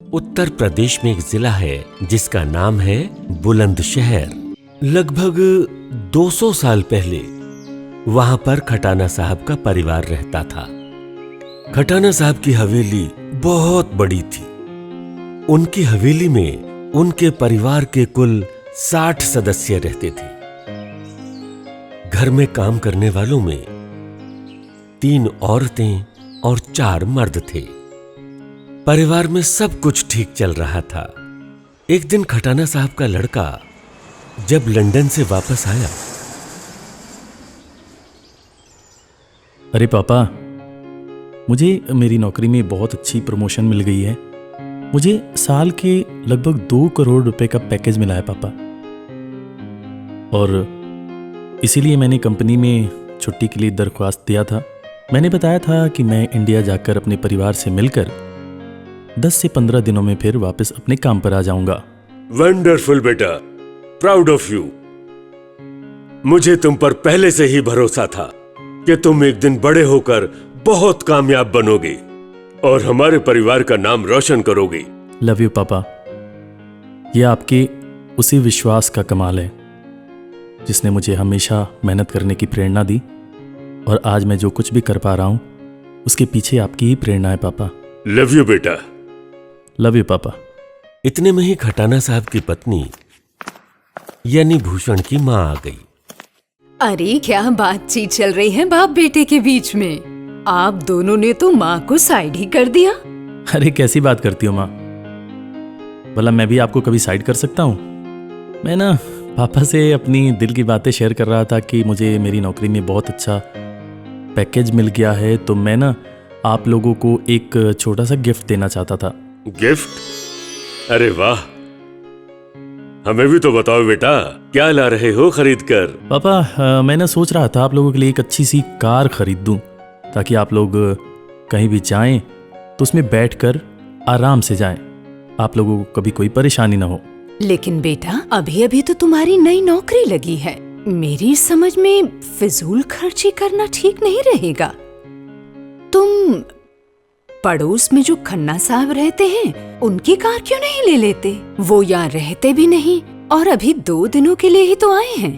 उत्तर प्रदेश में एक जिला है जिसका नाम है बुलंदशहर। लगभग 200 साल पहले वहां पर खटाना साहब का परिवार रहता था। खटाना साहब की हवेली बहुत बड़ी थी। उनकी हवेली में उनके परिवार के कुल 60 सदस्य रहते थे। घर में काम करने वालों में 3 औरतें और 4 मर्द थे। परिवार में सब कुछ ठीक चल रहा था। एक दिन खटाना साहब का लड़का जब लंदन से वापस आया। अरे पापा, मुझे मेरी नौकरी में बहुत अच्छी प्रमोशन मिल गई है। मुझे साल के लगभग 2 करोड़ रुपए का पैकेज मिला है पापा। और इसीलिए मैंने कंपनी में छुट्टी के लिए दरख्वास्त दिया था। मैंने बताया था कि मैं इंडिया जाकर अपने परिवार से मिलकर 10 से 15 दिनों में फिर वापस अपने काम पर आ जाऊंगा। वंडरफुल बेटा, प्राउड ऑफ यू। मुझे तुम पर पहले से ही भरोसा था कि तुम एक दिन बड़े होकर बहुत कामयाब बनोगे और हमारे परिवार का नाम रोशन करोगे। लव यू पापा। यह आपके उसी विश्वास का कमाल है जिसने मुझे हमेशा मेहनत करने की प्रेरणा दी, और आज मैं जो कुछ भी कर पा रहा हूं उसके पीछे आपकी ही प्रेरणा है पापा। लव यू बेटा। लव यू पापा। इतने में ही खटाना साहब की पत्नी यानी भूषण की माँ आ गई। अरे क्या बातचीत चल रही है बाप बेटे के बीच में। आप दोनों ने तो माँ को साइड ही कर दिया। अरे कैसी बात करती हो माँ? भला मैं भी आपको कभी साइड कर सकता हूँ? मैं ना पापा से अपनी दिल की बातें शेयर कर रहा था कि मुझे मेरी नौकरी में बहुत अच्छा पैकेज मिल गया है, तो मैं ना आप लोगों को एक छोटा सा गिफ्ट देना चाहता था। गिफ्ट? अरे वाह, हमें भी तो बताओ बेटा, क्या ला रहे हो खरीद कर? पापा, मैं ना सोच रहा था आप लोगों के लिए एक अच्छी सी कार खरीद दूं, ताकि आप लोग कहीं भी जाएं तो उसमें बैठकर आराम से जाएं, आप लोगों को कभी कोई परेशानी ना हो। लेकिन बेटा, अभी अभी तो तुम्हारी नई नौकरी लगी है। मेरी समझ में फिजूल खर्ची करना ठीक नहीं रहेगा। तुम पड़ोस में जो खन्ना साहब रहते हैं उनकी कार क्यों नहीं ले लेते? वो यहाँ रहते भी नहीं और अभी 2 दिनों के लिए ही तो आए हैं।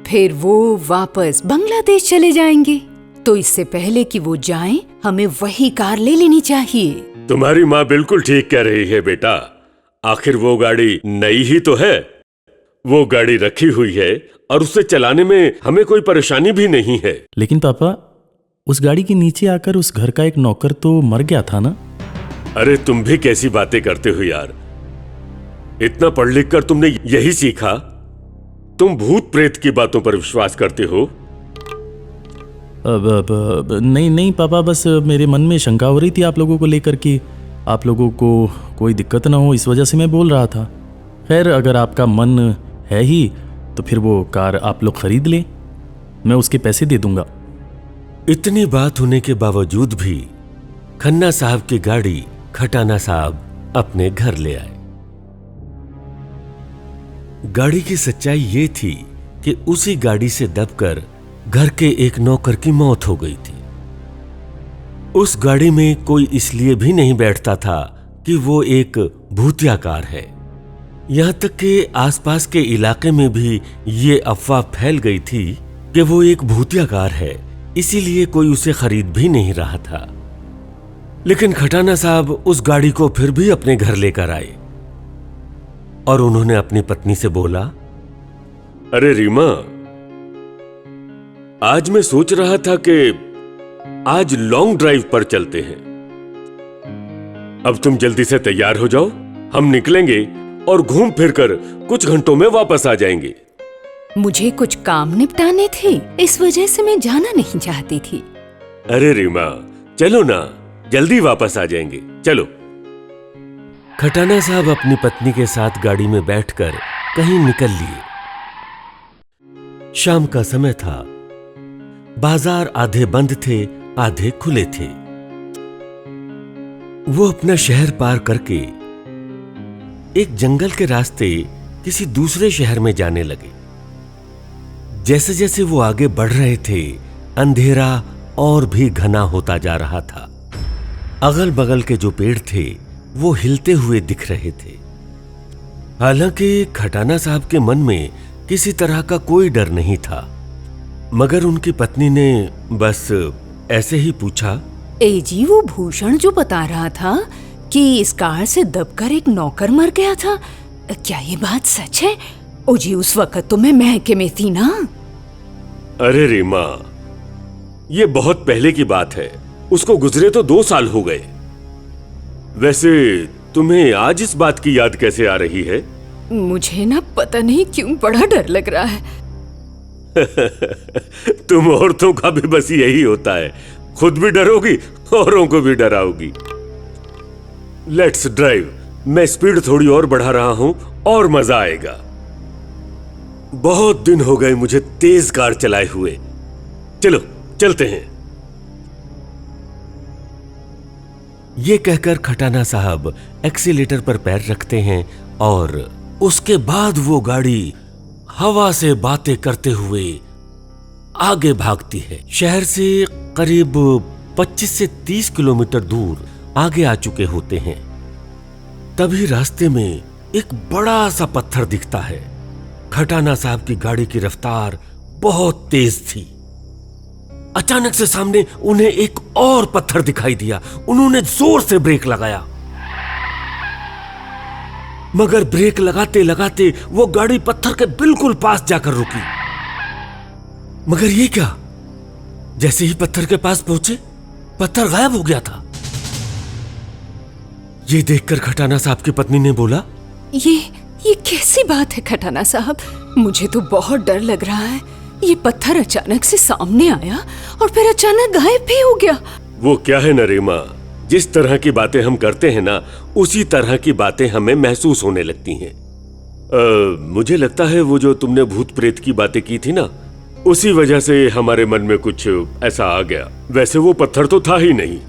फिर वो वापस बांग्लादेश चले जाएंगे, तो इससे पहले कि वो जाएं, हमें वही कार ले लेनी चाहिए। तुम्हारी माँ बिल्कुल ठीक कह रही है बेटा। आखिर वो गाड़ी नई ही तो है। वो गाड़ी रखी हुई है और उसे चलाने में हमें कोई परेशानी भी नहीं है। लेकिन पापा, उस गाड़ी के नीचे आकर उस घर का एक नौकर तो मर गया था ना? अरे तुम भी कैसी बातें करते हो यार। इतना पढ़ लिख कर तुमने यही सीखा? तुम भूत प्रेत की बातों पर विश्वास करते हो? नहीं पापा, बस मेरे मन में शंका हो रही थी आप लोगों को लेकर कि आप लोगों को कोई दिक्कत ना हो, इस वजह से मैं बोल रहा था। खैर, अगर आपका मन है ही तो फिर वो कार आप लोग खरीद लें, मैं उसके पैसे दे दूंगा। इतनी बात होने के बावजूद भी खन्ना साहब की गाड़ी खटाना साहब अपने घर ले आए। गाड़ी की सच्चाई ये थी कि उसी गाड़ी से दबकर घर के एक नौकर की मौत हो गई थी। उस गाड़ी में कोई इसलिए भी नहीं बैठता था कि वो एक भूतिया कार है। यहां तक कि आसपास के इलाके में भी ये अफवाह फैल गई थी कि वो एक भूतिया कार है, इसीलिए कोई उसे खरीद भी नहीं रहा था। लेकिन खटाना साहब उस गाड़ी को फिर भी अपने घर लेकर आए और उन्होंने अपनी पत्नी से बोला, अरे रीमा, आज मैं सोच रहा था कि आज लॉन्ग ड्राइव पर चलते हैं। अब तुम जल्दी से तैयार हो जाओ, हम निकलेंगे और घूम फिर कर कुछ घंटों में वापस आ जाएंगे। मुझे कुछ काम निपटाने थे, इस वजह से मैं जाना नहीं चाहती थी। अरे रीमा, चलो ना, जल्दी वापस आ जाएंगे, चलो। खटाना साहब अपनी पत्नी के साथ गाड़ी में बैठकर कहीं निकल लिए। शाम का समय था। बाजार आधे बंद थे, आधे खुले थे। वो अपना शहर पार करके एक जंगल के रास्ते किसी दूसरे शहर में जाने लगे। जैसे जैसे वो आगे बढ़ रहे थे, अंधेरा और भी घना होता जा रहा था। अगल बगल के जो पेड़ थे वो हिलते हुए दिख रहे थे। हालांकि खटाना साहब के मन में किसी तरह का कोई डर नहीं था, मगर उनकी पत्नी ने बस ऐसे ही पूछा, ए जी, वो भूषण जो बता रहा था कि इस कार से दबकर एक नौकर मर गया था, क्या ये बात सच है? ओ जी, उस वक्त तो मैं महके में थी ना। अरे रीमा, ये बहुत पहले की बात है, उसको गुजरे तो 2 साल हो गए। वैसे तुम्हें आज इस बात की याद कैसे आ रही है? मुझे ना पता नहीं क्यों बड़ा डर लग रहा है। तुम औरतों का भी बस यही होता है, खुद भी डरोगी, औरों को भी डराओगी। लेट्स ड्राइव, मैं स्पीड थोड़ी और बढ़ा रहा हूं और मजा आएगा। बहुत दिन हो गए मुझे तेज कार चलाए हुए। चलो चलते हैं। ये कहकर खटाना साहब एक्सीलेटर पर पैर रखते हैं और उसके बाद वो गाड़ी हवा से बातें करते हुए आगे भागती है। शहर से करीब 25 से 30 किलोमीटर दूर आगे आ चुके होते हैं। तभी रास्ते में एक बड़ा सा पत्थर दिखता है। खटाना साहब की गाड़ी की रफ्तार बहुत तेज थी। अचानक से सामने उन्हें एक और पत्थर दिखाई दिया। उन्होंने जोर से ब्रेक लगाया, मगर ब्रेक लगाते लगाते वो गाड़ी पत्थर के बिल्कुल पास जाकर रुकी। मगर ये क्या, जैसे ही पत्थर के पास पहुंचे, पत्थर गायब हो गया था। ये देखकर खटाना साहब की पत्नी ने बोला, ये कैसी बात है खटाना साहब? मुझे तो बहुत डर लग रहा है। ये पत्थर अचानक से सामने आया और फिर अचानक गायब भी हो गया। वो क्या है नरीमा, जिस तरह की बातें हम करते हैं ना, उसी तरह की बातें हमें महसूस होने लगती हैं। मुझे लगता है वो जो तुमने भूत प्रेत की बातें की थी ना, उसी वजह से हमारे मन में कुछ ऐसा आ गया। वैसे वो पत्थर तो था ही नहीं।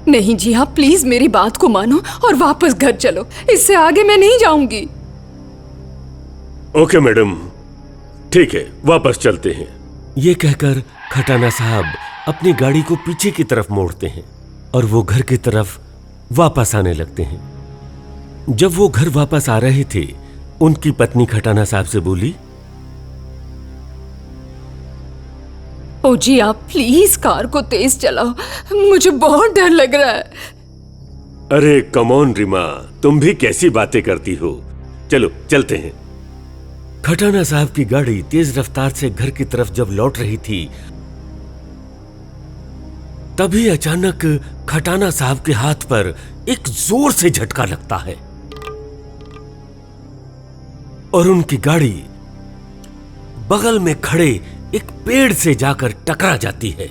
नहीं जी, आप प्लीज मेरी बात को मानो और वापस घर चलो। इससे आगे मैं नहीं जाऊंगी। ओके मैडम, ठीक है, वापस चलते हैं। ये कहकर खटाना साहब अपनी गाड़ी को पीछे की तरफ मोड़ते हैं और वो घर की तरफ वापस आने लगते हैं। जब वो घर वापस आ रहे थे, उनकी पत्नी खटाना साहब से बोली, ओ जी, आप प्लीज कार को तेज चलाओ, मुझे बहुत डर लग रहा है। अरे कम ऑन रीमा, तुम भी कैसी बातें करती हो। चलो चलते हैं। खटाना साहब की गाड़ी तेज रफ्तार से घर की तरफ जब लौट रही थी, तभी अचानक खटाना साहब के हाथ पर एक जोर से झटका लगता है और उनकी गाड़ी बगल में खड़े एक पेड़ से जाकर टकरा जाती है।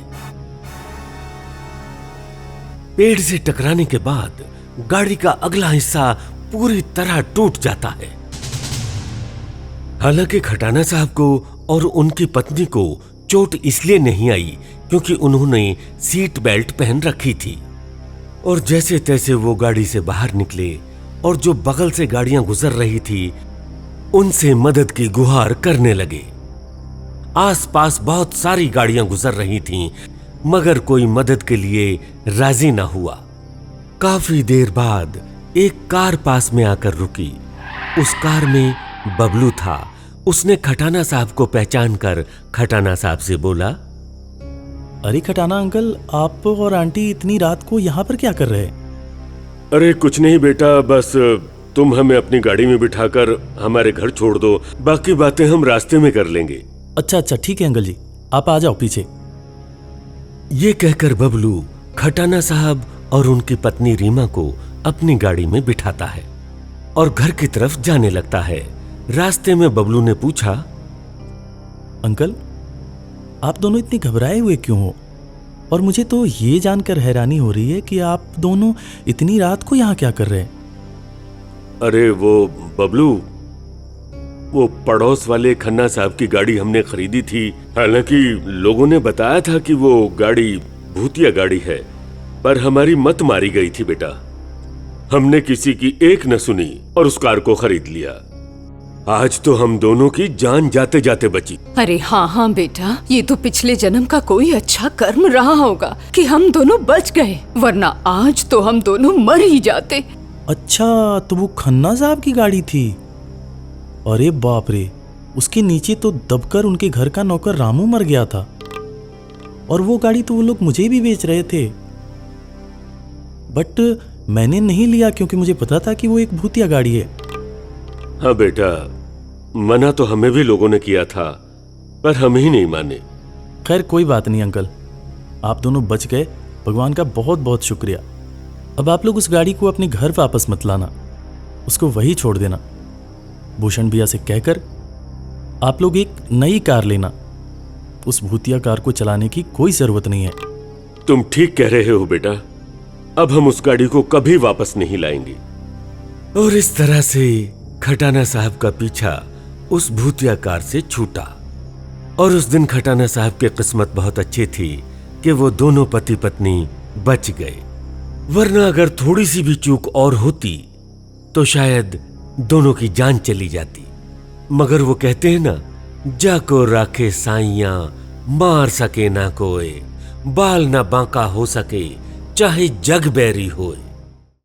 पेड़ से टकराने के बाद गाड़ी का अगला हिस्सा पूरी तरह टूट जाता है। हालांकि खटाना साहब को और उनकी पत्नी को चोट इसलिए नहीं आई क्योंकि उन्होंने सीट बेल्ट पहन रखी थी और जैसे तैसे वो गाड़ी से बाहर निकले और जो बगल से गाड़ियां गुजर रही थी उनसे मदद की गुहार करने लगे। आसपास बहुत सारी गाड़ियां गुजर रही थीं, मगर कोई मदद के लिए राजी न हुआ। काफी देर बाद एक कार पास में आकर रुकी। उस कार में बबलू था। उसने खटाना साहब को पहचान कर खटाना साहब से बोला, अरे खटाना अंकल, आप और आंटी इतनी रात को यहाँ पर क्या कर रहे हैं? अरे कुछ नहीं बेटा, बस तुम हमें अपनी गाड़ी में बिठाकर हमारे घर छोड़ दो, बाकी बातें हम रास्ते में कर लेंगे। अच्छा अच्छा, ठीक है अंकल जी, आप आ जाओ पीछे। ये कहकर बबलू खटाना साहब और उनकी पत्नी रीमा को अपनी गाड़ी में बिठाता है और घर की तरफ जाने लगता है। रास्ते में बबलू ने पूछा, अंकल, आप दोनों इतने घबराए हुए क्यों हो? और मुझे तो ये जानकर हैरानी हो रही है कि आप दोनों इतनी रात को यहाँ क्या कर रहे हैं? अरे वो बबलू, वो पड़ोस वाले खन्ना साहब की गाड़ी हमने खरीदी थी। हालांकि लोगों ने बताया था कि वो गाड़ी भूतिया गाड़ी है, पर हमारी मत मारी गई थी बेटा। हमने किसी की एक न सुनी और उस कार को खरीद लिया। आज तो हम दोनों की जान जाते जाते बची। अरे हाँ हाँ बेटा, ये तो पिछले जन्म का कोई अच्छा कर्म रहा होगा कि हम दोनों बच गए, वरना आज तो हम दोनों मर ही जाते। अच्छा, तो वो खन्ना साहब की गाड़ी थी। अरे बाप रे, उसके नीचे तो दबकर उनके घर का नौकर रामू मर गया था, और वो गाड़ी तो वो लोग मुझे भी बेच रहे थे, बट मैंने नहीं लिया क्योंकि मुझे पता था कि वो एक भूतिया गाड़ी है। हाँ बेटा, मना तो हमें भी लोगों ने किया था, पर हम ही नहीं माने। खैर कोई बात नहीं अंकल, आप दोनों बच गए, भगवान का बहुत बहुत शुक्रिया। अब आप लोग उस गाड़ी को अपने घर वापस मत लाना, उसको वही छोड़ देना। भूषण भैया से कहकर आप लोग एक नई कार लेना, उस भूतिया कार को चलाने की कोई जरूरत नहीं है। तुम ठीक कह रहे हो बेटा, अब हम उस गाड़ी को कभी वापस नहीं लाएंगे। और इस तरह से खटाना साहब का पीछा उस भूतिया कार से छूटा। और उस दिन खटाना साहब की किस्मत बहुत अच्छी थी कि वो दोनों पति पत्नी बच गए, वरना अगर थोड़ी सी भी चूक और होती तो शायद दोनों की जान चली जाती। मगर वो कहते हैं ना, जाको राखे साइयां मार सके ना कोई, बाल ना बांका हो सके चाहे जग बैरी होए।